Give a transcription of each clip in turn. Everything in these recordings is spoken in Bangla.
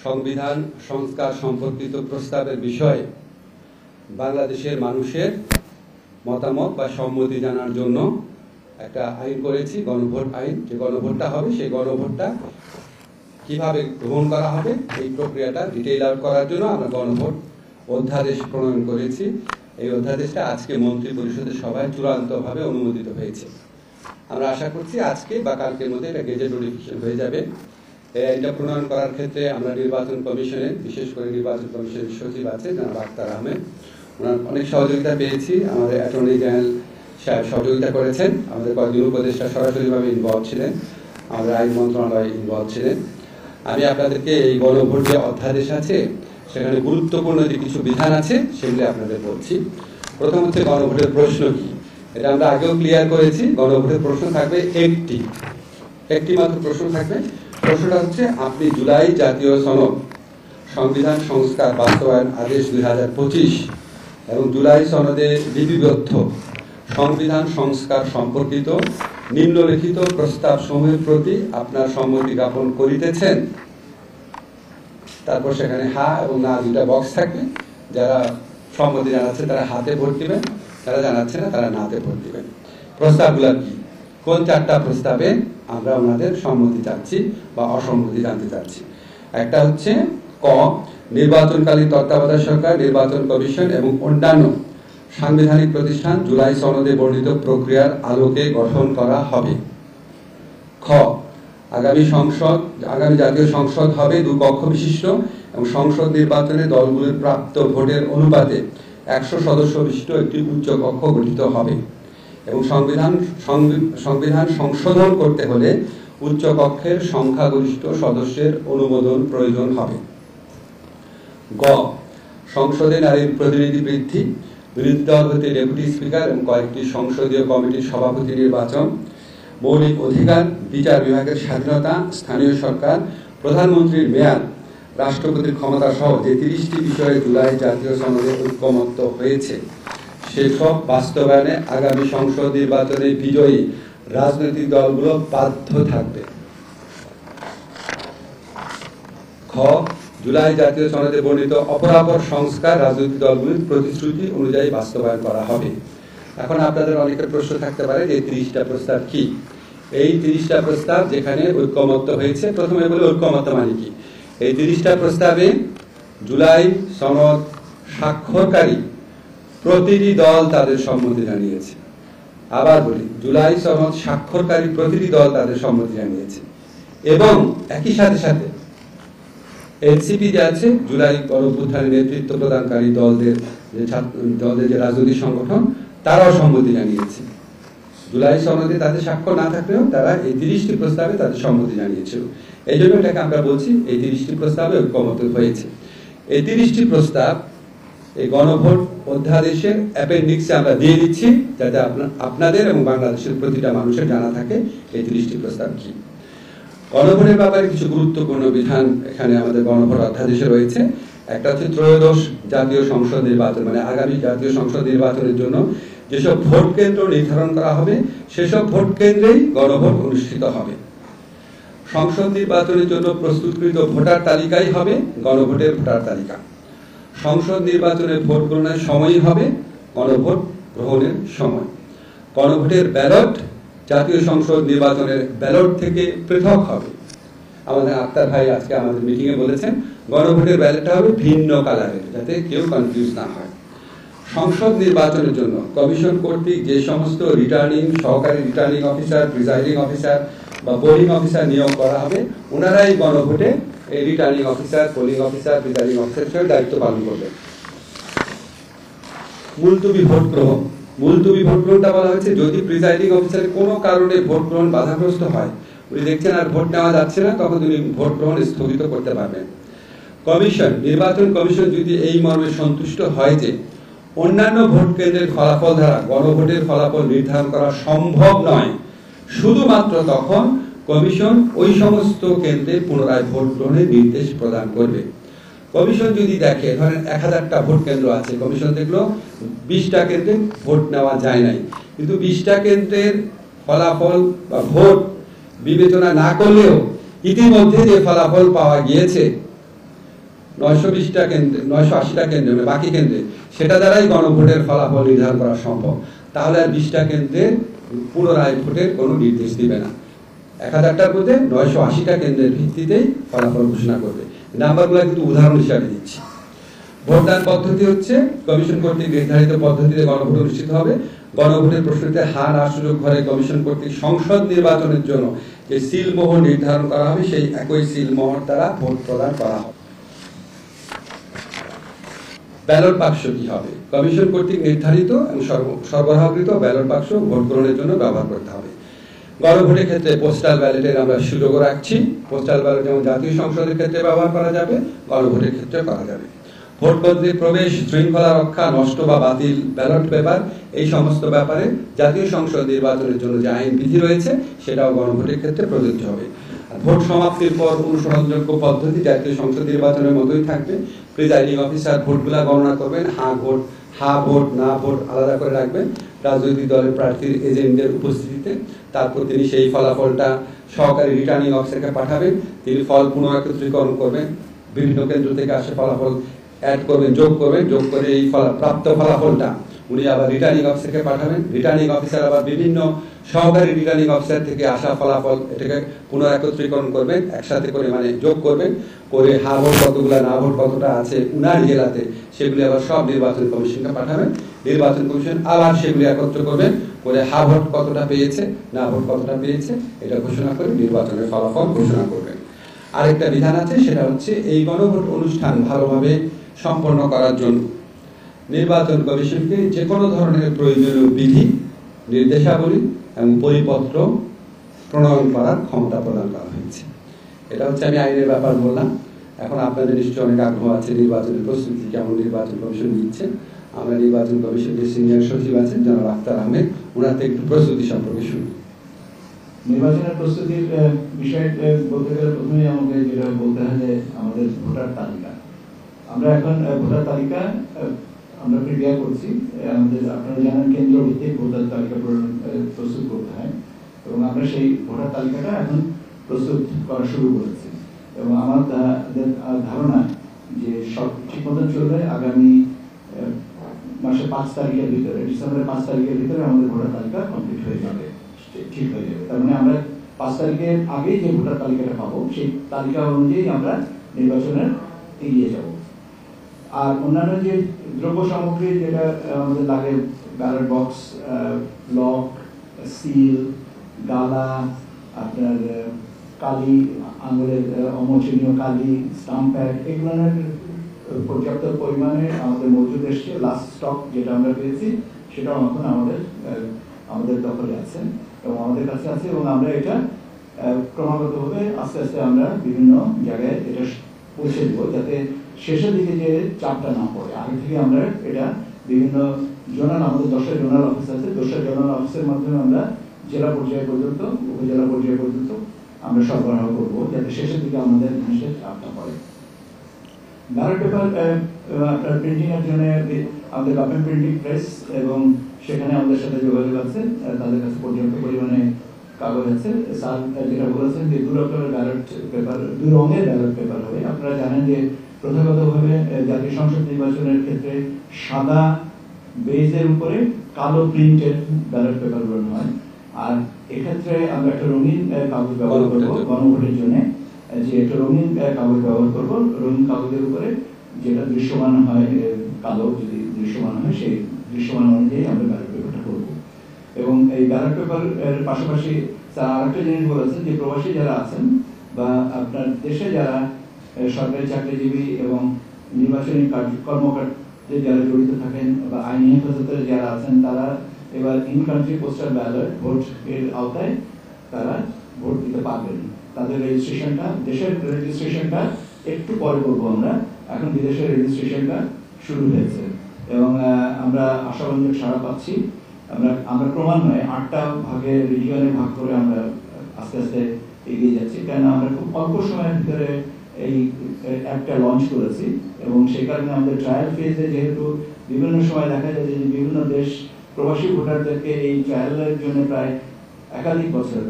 সংবিধান সংস্কার সম্পর্কিত প্রস্তাবের বিষয়ে বাংলাদেশের মানুষের মতামত বা সম্মতি জানার জন্য একটা আইন করেছি, গণভোট আইন। যে গণভোটটা হবে সেই গণভোটটা কিভাবে গ্রহণ করা হবে এই প্রক্রিয়াটা ডিটেইল আউট করার জন্য আমরা গণভোট অধ্যাদেশ প্রণয়ন করেছি। এই অধ্যাদেশটা আজকে মন্ত্রী পরিষদের সভায় চূড়ান্তভাবে অনুমোদিত হয়েছে। আমরা আশা করছি আজকে বা কালকের মধ্যে এটা গেজেট নোটিফিকেশন হয়ে যাবে। এই আইনটা প্রণয়ন করার ক্ষেত্রে আমরা নির্বাচন কমিশনের, বিশেষ করে নির্বাচন কমিশনের সচিব আছে জনাব আখতার আহমেদ, ওনার অনেক সহযোগিতা পেয়েছি। আমাদের অ্যাটর্নি জেনারেল সাহেব সহযোগিতা করেছেন, আমাদের কয়েকজন উপদেষ্টা সরাসরিভাবে ইনভলভ ছিলেন, আমাদের আইন মন্ত্রণালয় ইনভলভ ছিলেন। আমি আপনাদেরকে এই গণভোট যে অধ্যাদেশ আছে সেখানে গুরুত্বপূর্ণ যে কিছু বিধান আছে সেগুলি আপনাদের বলছি। প্রথম হচ্ছে গণভোটের প্রশ্ন কি, এটা আমরা আগেও ক্লিয়ার করেছি। গণভোটের প্রশ্ন থাকবে একটি মাত্র প্রশ্ন থাকবে। প্রশ্নটা হচ্ছে, আপনি জুলাই জাতীয় সনদ, সংবিধান সংস্কার বাস্তবায়ন আদেশ 2025 এবং জুলাই সনদে লিপিবদ্ধ সংবিধান সংস্কার সম্পর্কিত নিম্নলিখিত প্রস্তাব সমূহের প্রতি আপনার সম্মতি জ্ঞাপন করিতেছেন। তারপর সেখানে হা এবং না দুটা বক্স থাকবে। যারা সম্মতি জানাচ্ছে তারা হাতে ভোট দিবেন, যারা জানাচ্ছে না তারা নাতে ভোট দিবেন। প্রস্তাবগুলো কি, কোন চারটা প্রস্তাবে আমরা ওনাদের সম্মতি চাচ্ছি বা অসম্মতি জানতে চাচ্ছি। একটা হচ্ছে ক, নির্বাচনকালীন তত্ত্বাবধায়ক সরকার, নির্বাচন কমিশন এবং অন্যান্য সাংবিধানিক প্রতিষ্ঠান জুলাই সনদে বর্ণিত প্রক্রিয়ার আলোকে গঠন করা হবে। খ, আগামী জাতীয় সংসদ হবে 2 কক্ষ বিশিষ্ট এবং সংসদ নির্বাচনে দলগুলোর প্রাপ্ত ভোটের অনুপাতে 100 সদস্য বিশিষ্ট একটি উচ্চ কক্ষ গঠিত হবে এবং সংবিধান সংশোধন করতে হলে উচ্চ কক্ষের সংখ্যাগরিষ্ঠ সদস্যের অনুমোদন প্রয়োজন হবে। গ, সংসদে নারীর প্রতিনিধি বৃদ্ধি, বিরোধী দল হতে ডেপুটি স্পিকার এবং কয়েকটি সংসদীয় কমিটির সভাপতি নির্বাচন, মৌলিক অধিকার, বিচার বিভাগের স্বাধীনতা, স্থানীয় সরকার, প্রধানমন্ত্রীর মেয়াদ, রাষ্ট্রপতির ক্ষমতা সহ যে 30টি বিষয়ে জুলাই জাতীয় সনদে ঐকমত্য হয়েছে সেসব বাস্তবায়নে আগামী সংসদ নির্বাচনে বিজয়ী রাজনৈতিক দলগুলো বাধ্য থাকবে। খ, জুলাই জাতীয় সনদে বর্ণিত অপরাপর সংস্কার রাজনৈতিক দলগুলির প্রতিশ্রুতি অনুযায়ী বাস্তবায়ন করা হবে। এখন আপনাদের অনেকের প্রশ্ন থাকতে পারে যে 30টা প্রস্তাব কি। এই 30টা প্রস্তাব যেখানে ঐকমত্য হয়েছে, প্রথমে বলে ঐকমত্য মানে কি। এই 30টা প্রস্তাবে জুলাই সনদ স্বাক্ষরকারী প্রতিটি দল তাদের সম্মতি জানিয়েছে। আবার বলি, জুলাই সনদ স্বাক্ষরকারী প্রতিটি দল তাদের সম্মতি জানিয়েছে এবং একই সাথে সাথে এনসিপি যে আছে, জুলাই গণঅভ্যুত্থানের নেতৃত্ব প্রদানকারী দলদের যে রাজনৈতিক সংগঠন, তারাও সম্মতি জানিয়েছে। জুলাই সনদে তাদের স্বাক্ষর না থাকলেও তারা এই 30টি প্রস্তাবে তাদের সম্মতি জানিয়েছিল। এই জন্য এটাকে আমরা বলছি এই 30টি প্রস্তাবে ঐকমত্য হয়েছে। এই 30টি প্রস্তাব এই গণভোট অধ্যাদেশের অ্যাপেন্ডিক্সে আমরা দিয়ে দিচ্ছি, যাতে আপনাদের এবং বাংলাদেশের প্রতিটা মানুষের জানা থাকে এই 30টি প্রস্তাব কি। গণভোটের ব্যাপারে কিছু গুরুত্বপূর্ণ বিধান এখানে আমাদের গণভোট অধ্যাদেশে রয়েছে। একটা হচ্ছে ত্রয়োদশ জাতীয় সংসদ নির্বাচন, মানে আগামী জাতীয় সংসদ নির্বাচনের জন্য যেসব ভোট কেন্দ্র নির্ধারণ করা হবে সেসব ভোট কেন্দ্রেই গণভোট অনুষ্ঠিত হবে। সংসদ নির্বাচনের জন্য প্রস্তুতকৃত ভোটার তালিকাই হবে গণভোটের ভোটার তালিকা। সংসদ নির্বাচনের ভোট গ্রহণের সময়ই হবে গণভোট গ্রহণের সময়। গণভোটের ব্যালট জাতীয় সংসদ নির্বাচনের ব্যালট থেকে পৃথক হবে। আমাদের আক্তার ভাই আজকে আমাদের মিটিংয়ে বলেছেন গণভোটের ব্যালটটা হবে ভিন্ন কালারের, যাতে কেউ কনফিউজ না হয়। সংসদ নির্বাচনের জন্য কমিশন কর্তৃক যে সমস্ত সহকারী রিটার্নিং অফিসার, প্রিজাইডিং অফিসার বা পোলিং অফিসার নিয়োগ করা হবে, ওনারাই গণভোটে এই returning officer, polling officer, presiding officer হিসেবে দায়িত্ব পালন করবে। মুলতবি ভোট গ্রহণ, মুলতবি ভোট গ্রহণটা বলা হয়েছে যদি প্রিজাইডিং অফিসারের কোনো কারণে ভোট গ্রহণ বাধাগ্রস্ত হয়, উনি দেখছেন আর ভোট নেওয়া যাচ্ছে না, তখন তিনি ভোট গ্রহণ স্থগিত করতে পারবেন। কমিশন, নির্বাচন কমিশন যদি এই মর্মে সন্তুষ্ট হয় যে অন্যান্য ভোট কেন্দ্রের ফলাফল দ্বারা গণভোটের ফলাফল নির্ধারণ করা সম্ভব নয়, শুধুমাত্র তখন কমিশন ওই সমস্ত কেন্দ্রে পুনরায় ভোট গ্রহণের নির্দেশ প্রদান করবে। কমিশন যদি দেখে, ধরেন 1000টা ভোট কেন্দ্র আছে, কমিশন দেখলো 20টা কেন্দ্রে ভোট নেওয়া যায় নাই, কিন্তু 20টা কেন্দ্রের ফলাফল বা ভোট বিবেচনা না করলেও ইতিমধ্যে যে ফলাফল পাওয়া গিয়েছে 920টা কেন্দ্রে 980টা কেন্দ্রে বাকি কেন্দ্রে সেটা দ্বারাই গণভোটের ফলাফল নির্ধারণ করা সম্ভব, তাহলে আর 20টা কেন্দ্রে পুনরায় ভোটের কোনো নির্দেশ দিবে না। 1000টার মধ্যে 980টা কেন্দ্রের ভিত্তিতেই ফলাফল ঘোষণা করবে। নাম্বারগুলো কিন্তু উদাহরণ হিসাবে দিচ্ছি। ভোটদান পদ্ধতি হচ্ছে কমিশন কর্তৃক নির্ধারিত পদ্ধতিতে গণভোট অনুষ্ঠিত হবে। গণভোটের প্রশ্নতে হা না সুযোগ ঘরে কমিশন কর্তৃক সংসদ নির্বাচনের জন্য যে সিলমোহর নির্ধারণ করা হবে সেই একই সিলমোহর দ্বারা ভোট প্রদান করা হবে। ব্যালট বাক্স কি হবে? কমিশন কর্তৃক নির্ধারিত এবং সরবরাহকৃত ব্যালট বাক্স ভোট গ্রহণের জন্য ব্যবহার করতে হবে। গণভোটের ক্ষেত্রে পোস্টাল ব্যালটের আমরা সুযোগও রাখছি। পোস্টাল ব্যালট যেমন জাতীয় সংসদের ক্ষেত্রে ব্যবহার করা যাবে, গণভোটের ক্ষেত্রে করা যাবে। ভোট কেন্দ্রে প্রবেশ, শৃঙ্খলা রক্ষা, নষ্ট বা বাতিল ব্যালট পেপার, এই সমস্ত ব্যাপারে জাতীয় সংসদ নির্বাচনের জন্য যে আইন বিধি রয়েছে সেটাও গণভোটের ক্ষেত্রে প্রযোজ্য হবে। ভোট সমাপ্তির পর অনুসরণযোগ্য পদ্ধতি জাতীয় সংসদ নির্বাচনের মতোই থাকবে। প্রিজাইডিং অফিসার ভোটগুলা গণনা করবেন, হা ভোট না ভোট আলাদা করে রাখবেন রাজনৈতিক দলের প্রার্থীর এজেন্টদের উপস্থিতিতে। তারপর তিনি সেই ফলাফলটা সহকারী রিটার্নিং অফিসারকে পাঠাবেন, তিনি ফল পুনরাকত্রীকরণ করবেন, বিভিন্ন কেন্দ্র থেকে আসে ফলাফল অ্যাড করবেন, যোগ করবেন, যোগ করে এই প্রাপ্ত ফলাফলটা উনি আবার রিটার্নিং অফিসারকে পাঠাবেন। রিটার্নিং অফিসার আবার বিভিন্ন সহকারী রিটার্নিং অফিসার থেকে আসা ফলাফল এটাকে পুনরাকত্রীকরণ করবেন, একসাথে করে মানে যোগ করবেন, করে হা ভোট কতগুলা না ভোট কতটা আছে উনার জেলাতে সেগুলি আবার সব নির্বাচন কমিশনকে পাঠাবেন। নির্বাচন কমিশন আবার সেগুলি একত্র করবেন, করে হা ভোট কতটা পেয়েছে না ভোট কতটা পেয়েছে এটা ঘোষণা করে নির্বাচনের ফলাফল ঘোষণা করবেন। আরেকটা বিধান আছে, সেটা হচ্ছে এই গণভোট অনুষ্ঠান ভালোভাবে সম্পন্ন করার জন্য নির্বাচন কমিশনকে যে কোনো ধরনের প্রয়োজনীয় বিধি, নির্দেশাবলী এবং পরিপত্র প্রণয়ন করার ক্ষমতা প্রদান করা হয়েছে। এটা হচ্ছে আমি আইনের ব্যাপার বললাম। এখন আপনাদের নিশ্চয়ই অনেক আগ্রহ আছে নির্বাচনের প্রস্তুতি কেমন নির্বাচন কমিশন নিচ্ছে। আমরা নির্বাচন কমিশনের সিনিয়র সচিব আছেন জনাব আখতার আহমেদ, ওনার থেকে একটু প্রস্তুতি সম্পর্কে শুনি। নির্বাচনের প্রস্তুতির বিষয়ে বলতে গেলে প্রথমেই আমাকে যেটা বলতে হয় যে আমাদের ভোটার তালিকা, আমরা এখন ভোটার তালিকা আমরা প্রিপেয়ার করছি। আমাদের আপনারা জানেন কেন্দ্র ভিত্তিক ভোটার তালিকা প্রস্তুত করতে হয় এবং আমরা সেই ভোটার তালিকাটা এখন প্রস্তুত করা শুরু করেছি এবং আমার ধারণা যে সব ঠিক মতন চলবে আগামী মাসের 5 তারিখের ভিতরে, ডিসেম্বরের 5 তারিখের ভিতরে আমাদের ভোটার তালিকা কমপ্লিট হয়ে যাবে, ঠিক হয়ে যাবে। তার মানে আমরা 5 তারিখের আগে যে ভোটার তালিকাটা পাবো সেই তালিকা অনুযায়ী আমরা নির্বাচনের এগিয়ে যাব। আর অন্যান্য যে দ্রব্য সামগ্রী যেটা আমাদের লাগে, ব্যালট বক্স, লক, সিল, ডালা, আপনার কালি, আঙুলের অমোচনীয় কালি, স্টাম্প প্যাড, এগুলোর পর্যাপ্ত পরিমাণে আমাদের মজুদ এসছে। লাস্ট স্টক যেটা আমরা পেয়েছি সেটাও এখন আমাদের দখলে আছে এবং আমাদের কাছে আছে এবং আমরা এটা ক্রমাগতভাবে আস্তে আস্তে আমরা বিভিন্ন জায়গায় এটা পৌঁছে দেবো, যাতে শেষের দিকে যে চাপটা না পড়ে। আগে থেকে আমরা এটা বিভিন্ন জোনাল, আমাদের 10টা জোনাল অফিস আছে, 10টা জোনাল অফিসের মাধ্যমে আমরা জেলা পর্যায় পর্যন্ত, উপজেলা পর্যায় পর্যন্ত আমরা সরবরাহ করবো, যাতে শেষের দিকে আমাদের জিনিসের চাপটা পড়ে। ব্যালট পেপার আপনার প্রিন্টিং এর জন্য আমাদের গভর্নমেন্ট প্রিন্টিং প্রেস এবং সেখানে আমাদের সাথে যোগাযোগ আছে, তাদের কাছে পর্যাপ্ত পরিমাণে কাগজ আছে। স্যার যেটা বলেছেন যে 2 রকমের ব্যালট পেপার, 2 রঙের ব্যালট পেপার হবে। আপনারা জানেন যে প্রথাগতভাবে জাতীয় সংসদ নির্বাচনের ক্ষেত্রে সাদা বেজের উপরে কালো প্রিন্টের ব্যালট পেপার গুলো হয়, আর এক্ষেত্রে আমরা একটা রঙিন কাগজ ব্যবহার করবো গণভোটের জন্য, যে একটা রঙিন কাগজ ব্যবহার করবো। রঙিন কাগজের উপরে যেটা দৃশ্যমান হয়, কালো যদি দৃশ্যমান হয় সেই দৃশ্যমান অনুযায়ী আমরা ব্যালট পেপারটা করবো। এবং এই ব্যালট পেপার এর পাশাপাশি স্যার আরেকটা জিনিস বলেছেন যে প্রবাসী যারা আছেন বা আপনার দেশে যারা সরকারি চাকরিজীবী এবং নির্বাচনী কর্মকাণ্ডে যারা জড়িত থাকেন বা আইনি হেফাজতে যারা আছেন, তারা এবার in country postal ballot vote এর আওতায় তারা ভোট দিতে পারবেন। তাদের রেজিস্ট্রেশনটা, দেশের রেজিস্ট্রেশনটা একটু পরে করবো আমরা, এখন বিদেশের রেজিস্ট্রেশনটা শুরু হয়েছে এবং আমরা আশাবাঞ্জক সাড়া পাচ্ছি। আমরা ক্রমান্বয়ে 8টা ভাগে রিজিয়নে ভাগ করে আমরা আস্তে আস্তে এগিয়ে যাচ্ছি, কেন আমরা খুব অল্প সময়ের ভিতরে এই অ্যাপটা লঞ্চ করেছি এবং সেই কারণে আমাদের ট্রায়াল ফেজে যেহেতু বিভিন্ন সময় দেখা যায় যে বিভিন্ন দেশ প্রবাসী ভোটারদেরকে এই ট্রায়ালের জন্য প্রায় একাধিক বছর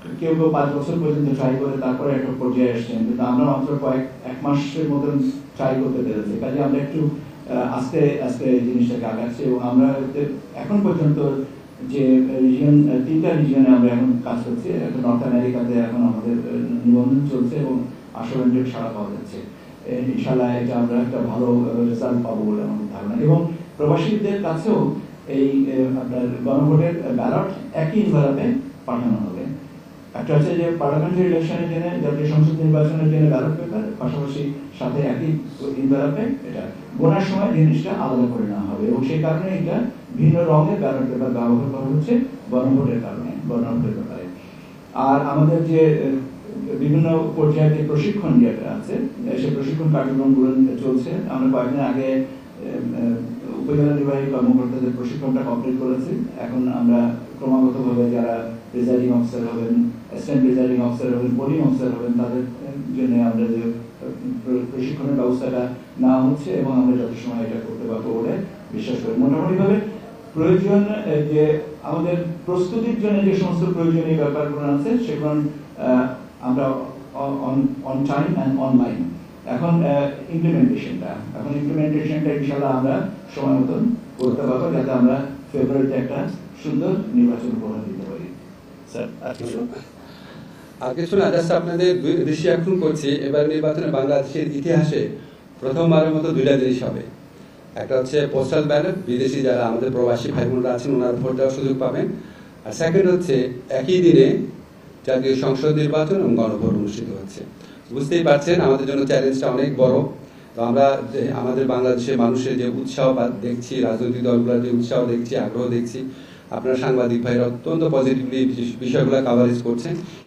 কেউ কেউ 5 বছর পর্যন্ত ট্রাই করে তারপরে একটা পর্যায়ে আসছেন, কিন্তু আমরা মাত্র এক মাসের মতন ট্রাই করতে পেরেছি। কাজে আমরা একটু আস্তে আস্তে জিনিসটাকে আগাচ্ছি, এবং আমরা এখন পর্যন্ত যে রিজিয়ন, 3টা রিজিয়নে আমরা এখন কাজ করছি। এখন নর্থ আমেরিকাতে এখন আমাদের নিবন্ধন চলছে এবং আশাবাঞ্জক সাড়া পাওয়া যাচ্ছে। ইনশাআল্লাহ এটা আমরা একটা ভালো রেজাল্ট পাবো বলে আমাদের ধারণা। এবং প্রবাসীদের কাছেও এই আপনার গণভোটের ব্যালট একই ইনভেলপে পাঠানো হবে। একটা হচ্ছে যে পার্লামেন্টারি ইলেকশনের জন্য, জাতীয় সংসদ নির্বাচনের জন্য ব্যালট পেপার, পাশাপাশি সাথে একই ইনভেলপে এটা গোনার সময় জিনিসটা আলাদা করে নেওয়া হবে, এবং সেই কারণে এটা ভিন্ন রঙের ব্যালট পেপার ব্যবহার করা হচ্ছে গণভোটের কারণে, গণভোটের ব্যাপারে। আর আমাদের যে বিভিন্ন পর্যায়ে যে প্রশিক্ষণ যেটা আছে, সেই প্রশিক্ষণ কার্যক্রমগুলো চলছে। আমরা কয়েকদিন আগে উপজেলা নির্বাহী কর্মকর্তাদের প্রশিক্ষণটা কমপ্লিট করেছি। এখন আমরা ক্রমাগতভাবে যারা প্রিজাইডিং অফিসার হবেন, অ্যাসিস্ট্যান্ট প্রিজাইডিং অফিসার হবেন, পোলিং অফিসার হবেন, তাদের জন্য আমরা যে প্রশিক্ষণের ব্যবস্থাটা নেওয়া হচ্ছে, এবং আমরা যত সময় এটা করতে পারবো বলে বিশ্বাস করি। মোটামুটিভাবে প্রয়োজন যে আমাদের প্রস্তুতির জন্য যে সমস্ত প্রয়োজনীয় ব্যাপারগুলো আছে সেগুলো আমরা অন টাইম অ্যান্ড অনলাইন। এখন ইমপ্লিমেন্টেশনটা ইনশাআল্লাহ আমরা সময় মতন করতে পারবো, যাতে আমরা ফেব্রুয়ারিতে একটা সুন্দর নির্বাচন উপহার দিতে পারি। স্যার আর কিছু না, জাস্ট আপনাদের দৃষ্টি আকর্ষণ করছি, এবার নির্বাচনে বাংলাদেশের ইতিহাসে প্রথমবারের মতো 2টা জিনিস হবে। একটা হচ্ছে পোস্টাল ব্যালট, বিদেশি যারা আমাদের প্রবাসী ভাই বোনরা আছেন ওনারা ভোট দেওয়ার সুযোগ পাবেন। আর সেকেন্ড হচ্ছে একই দিনে জাতীয় সংসদ নির্বাচন এবং গণভোট অনুষ্ঠিত হচ্ছে। বুঝতেই পারছেন আমাদের জন্য চ্যালেঞ্জটা অনেক বড়। তো আমরা আমাদের বাংলাদেশের মানুষের যে উৎসাহ দেখছি, রাজনৈতিক দলগুলোর যে উৎসাহ দেখছি, আগ্রহ দেখছি, আপনারা সাংবাদিক ভাইরা অত্যন্ত পজিটিভলি বিষয়গুলো কাভারেজ করছেন।